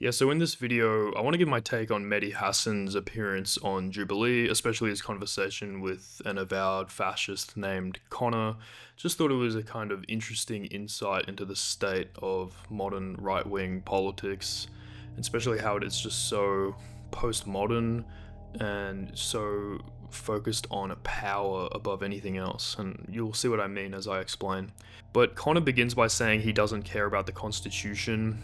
Yeah, so in this video, I want to give my take on Mehdi Hasan's appearance on Jubilee, especially his conversation with an avowed fascist named Conor. Just thought it was a kind of interesting insight into the state of modern right-wing politics, and especially how it is just so postmodern and so focused on power above anything else, and you'll see what I mean as I explain. But Connor begins by saying he doesn't care about the Constitution.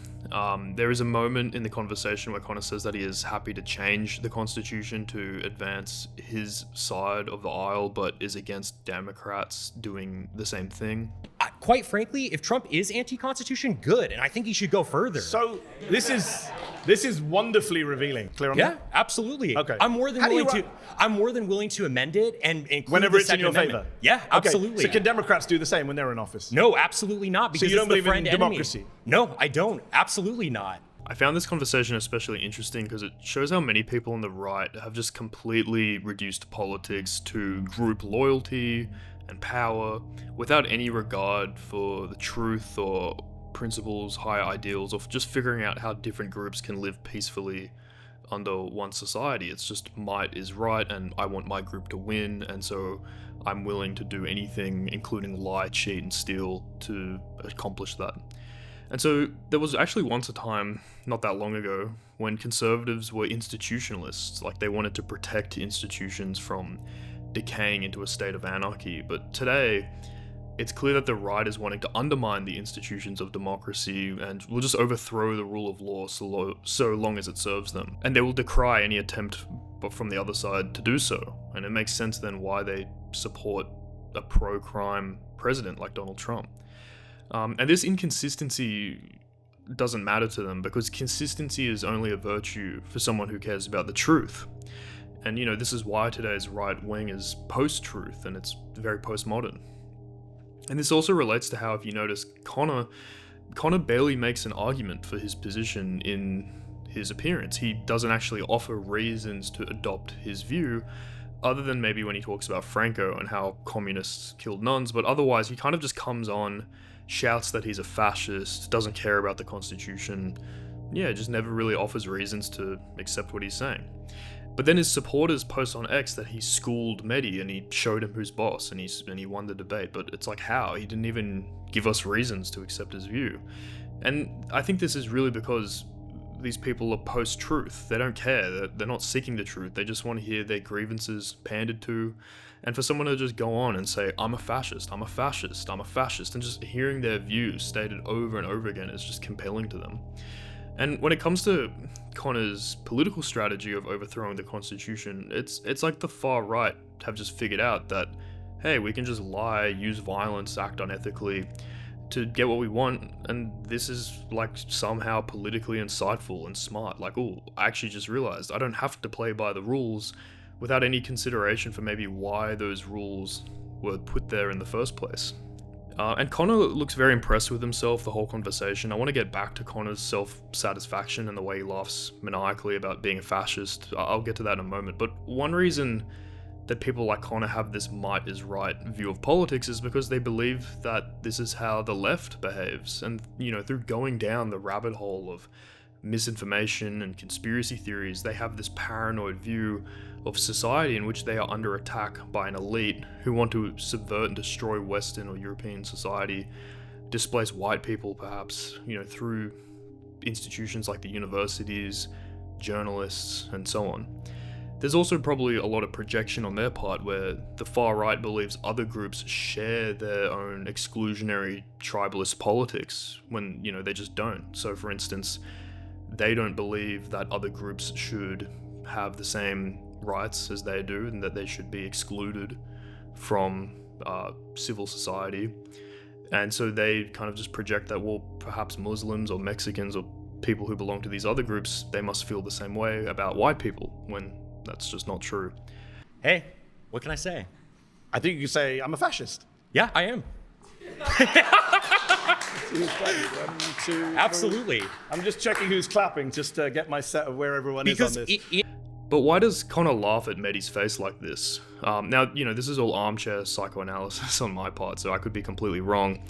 There is a moment in the conversation where Connor says that he is happy to change the Constitution to advance his side of the aisle, but is against Democrats doing the same thing. Quite frankly, if Trump is anti-Constitution, good, and I think he should go further. So this is wonderfully revealing. Clear on Yeah, that? absolutely. Okay. I'm more than willing to amend it and include Whenever the it's in your Second Amendment. favor. Yeah, absolutely. Okay. So can Democrats do the same when they're in office? No, absolutely not. Because you don't it's the believe in friend enemy. democracy? No, I don't. Absolutely not. I found this conversation especially interesting because it shows how many people on the right have just completely reduced politics to group loyalty and power without any regard for the truth or principles, higher ideals, or just figuring out how different groups can live peacefully under one society. It's just might is right and I want my group to win, and so I'm willing to do anything, including lie, cheat, and steal to accomplish that. And so there was actually once a time, not that long ago, when conservatives were institutionalists, like they wanted to protect institutions from decaying into a state of anarchy. But today, it's clear that the right is wanting to undermine the institutions of democracy and will just overthrow the rule of law so long as it serves them. And they will decry any attempt from the other side to do so. And it makes sense then why they support a pro-crime president like Donald Trump. And this inconsistency doesn't matter to them because consistency is only a virtue for someone who cares about the truth. And this is why today's right wing is post-truth and it's very postmodern. And this also relates to how, if you notice, Conor barely makes an argument for his position in his appearance. He doesn't actually offer reasons to adopt his view, other than maybe when he talks about Franco and how communists killed nuns, but otherwise he kind of just comes on, shouts that he's a fascist, doesn't care about the Constitution, just never really offers reasons to accept what he's saying. But then his supporters post on X that he schooled Mehdi and he showed him who's boss and he won the debate. But it's like, how? He didn't even give us reasons to accept his view. And I think this is really because these people are post-truth. They don't care. They're not seeking the truth. They just want to hear their grievances pandered to. And for someone to just go on and say, I'm a fascist, I'm a fascist, I'm a fascist, and just hearing their views stated over and over again is just compelling to them. And when it comes to Conor's political strategy of overthrowing the Constitution, it's like the far right have just figured out that, hey, we can just lie, use violence, act unethically to get what we want, and this is like somehow politically insightful and smart. Like, oh, I actually just realized I don't have to play by the rules without any consideration for maybe why those rules were put there in the first place. And Conor looks very impressed with himself the whole conversation. I want to get back to Conor's self-satisfaction and the way he laughs maniacally about being a fascist. I'll get to that in a moment. But one reason that people like Conor have this might is right view of politics is because they believe that this is how the left behaves. And, through going down the rabbit hole of misinformation and conspiracy theories, they have this paranoid view of society in which they are under attack by an elite who want to subvert and destroy Western or European society, displace white people perhaps, through institutions like the universities, journalists, and so on. There's also probably a lot of projection on their part where the far right believes other groups share their own exclusionary tribalist politics when, they just don't. So for instance, they don't believe that other groups should have the same rights as they do and that they should be excluded from civil society. And so they kind of just project that, well, perhaps Muslims or Mexicans or people who belong to these other groups, they must feel the same way about white people, when that's just not true. Hey, what can I say? I think you could say, I'm a fascist. Yeah, I am. Absolutely. I'm just checking who's clapping just to get my set of where everyone is on this. But why does Conor laugh at Mehdi's face like this? Now, this is all armchair psychoanalysis on my part, so I could be completely wrong.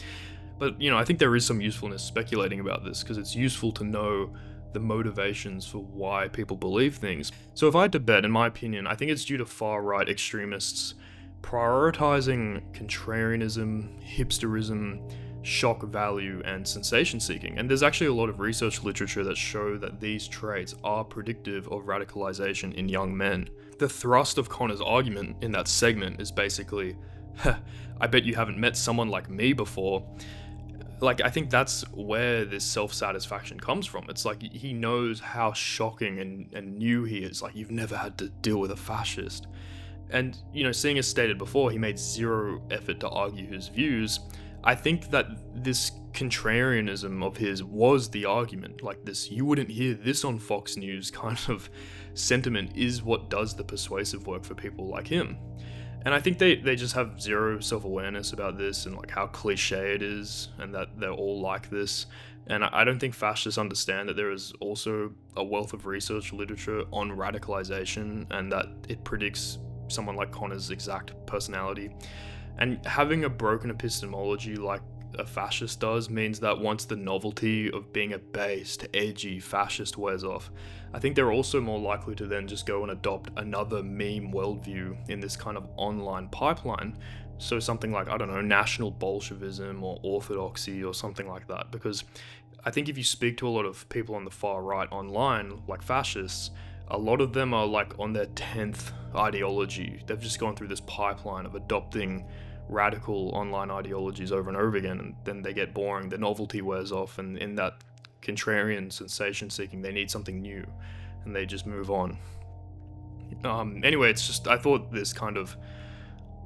But, I think there is some usefulness speculating about this, because it's useful to know the motivations for why people believe things. So if I had to bet, in my opinion, I think it's due to far-right extremists prioritizing contrarianism, hipsterism, shock value, and sensation seeking. And there's actually a lot of research literature that show that these traits are predictive of radicalization in young men. The thrust of Conor's argument in that segment is basically, I bet you haven't met someone like me before. Like, I think that's where this self-satisfaction comes from. It's like he knows how shocking and new he is. Like, you've never had to deal with a fascist. And, you know, seeing as stated before, he made zero effort to argue his views. I think that this contrarianism of his was the argument. Like, this "you wouldn't hear this on Fox News" kind of sentiment is what does the persuasive work for people like him. And I think they just have zero self-awareness about this and like how cliche it is and that they're all like this. And I don't think fascists understand that there is also a wealth of research literature on radicalization and that it predicts someone like Conor's exact personality. And having a broken epistemology like a fascist does means that once the novelty of being a based, edgy fascist wears off, I think they're also more likely to then just go and adopt another meme worldview in this kind of online pipeline. So something like, I don't know, national Bolshevism or orthodoxy or something like that. Because I think if you speak to a lot of people on the far right online, like fascists, a lot of them are like on their 10th ideology. They've just gone through this pipeline of adopting radical online ideologies over and over again, and then they get boring, the novelty wears off, and in that contrarian sensation seeking, they need something new, and they just move on. Anyway, it's just, I thought this kind of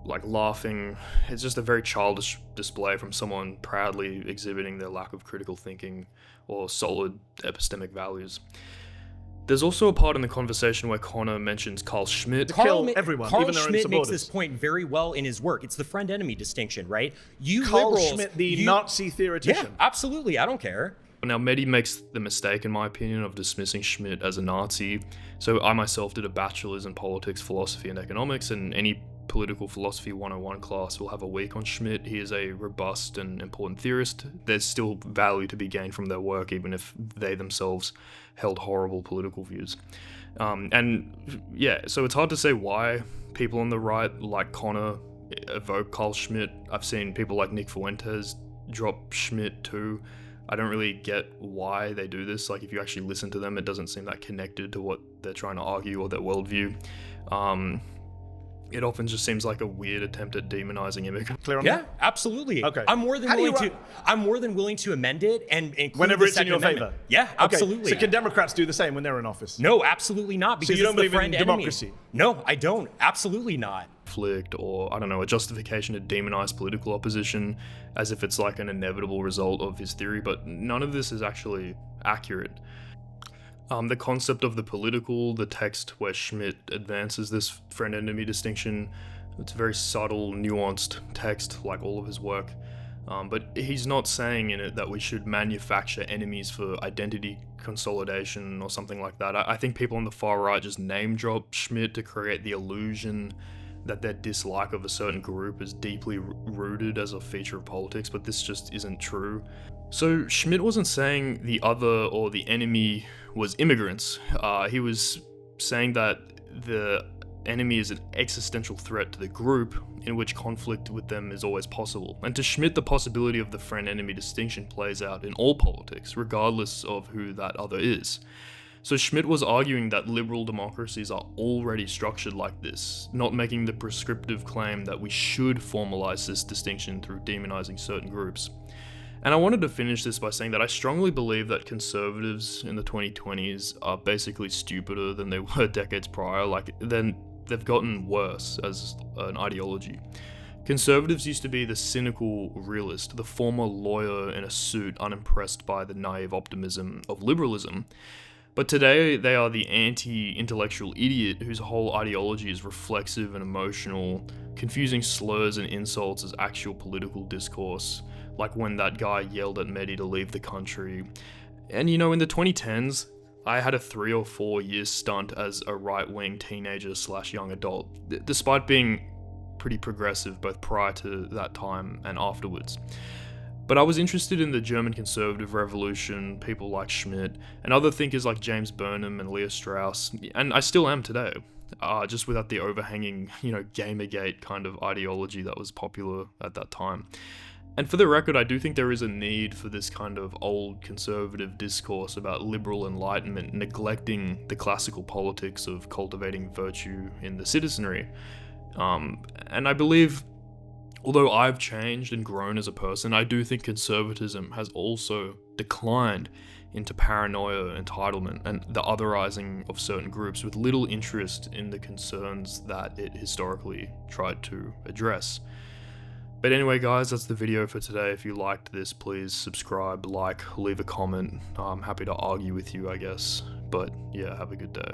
like laughing, it's just a very childish display from someone proudly exhibiting their lack of critical thinking or solid epistemic values. There's also a part in the conversation where Conor mentions Carl Schmitt. Kill everyone, Carl even their own Schmitt makes supporters. this point very well in his work. It's the friend-enemy distinction, right? You Carl liberals, Schmitt, the Nazi theoretician. Yeah, absolutely. I don't care. Now, Mehdi makes the mistake, in my opinion, of dismissing Schmitt as a Nazi. So I myself did a bachelor's in politics, philosophy, and economics, and any political philosophy 101 class will have a week on Schmitt. He is a robust and important theorist. There's still value to be gained from their work, even if they themselves held horrible political views. And yeah, so it's hard to say why people on the right, like Conor, evoke Carl Schmitt. I've seen people like Nick Fuentes drop Schmitt too. I don't really get why they do this. Like, if you actually listen to them, it doesn't seem that connected to what they're trying to argue or their worldview. It often just seems like a weird attempt at demonizing immigrants. Clear on Yeah, that? absolutely. Okay. I'm more than How do you willing to. I'm more than willing to amend it and include Whenever the it's in Second your Amendment. favor. Yeah, Okay, absolutely. so can Democrats do the same when they're in office? No, absolutely not. Because you don't it's the believe in friend enemy. democracy? No, I don't. Absolutely not. Conflict, or I don't know, a justification to demonize political opposition as if it's like an inevitable result of his theory, but none of this is actually accurate. The concept of the political, the text where Schmitt advances this friend-enemy distinction, it's a very subtle, nuanced text like all of his work, but he's not saying in it that we should manufacture enemies for identity consolidation or something like that. I think people on the far right just name drop Schmitt to create the illusion that their dislike of a certain group is deeply rooted as a feature of politics, but this just isn't true. So Schmitt wasn't saying the other or the enemy was immigrants. He was saying that the enemy is an existential threat to the group in which conflict with them is always possible. And to Schmitt, the possibility of the friend-enemy distinction plays out in all politics, regardless of who that other is. So Schmitt was arguing that liberal democracies are already structured like this, not making the prescriptive claim that we should formalize this distinction through demonizing certain groups. And I wanted to finish this by saying that I strongly believe that conservatives in the 2020s are basically stupider than they were decades prior. They've gotten worse as an ideology. Conservatives used to be the cynical realist, the former lawyer in a suit unimpressed by the naive optimism of liberalism. But today, they are the anti-intellectual idiot whose whole ideology is reflexive and emotional, confusing slurs and insults as actual political discourse, like when that guy yelled at Mehdi to leave the country. And you know, in the 2010s, I had a 3 or 4 year stunt as a right-wing teenager / young adult, despite being pretty progressive both prior to that time and afterwards. But I was interested in the German conservative revolution, people like Schmidt, and other thinkers like James Burnham and Leo Strauss, and I still am today. Just without the overhanging, Gamergate kind of ideology that was popular at that time. And for the record, I do think there is a need for this kind of old conservative discourse about liberal enlightenment neglecting the classical politics of cultivating virtue in the citizenry. And I believe, although I've changed and grown as a person, I do think conservatism has also declined into paranoia, entitlement, and the otherizing of certain groups with little interest in the concerns that it historically tried to address. But anyway, guys, that's the video for today. If you liked this, please subscribe, like, leave a comment. I'm happy to argue with you, I guess. But yeah, have a good day.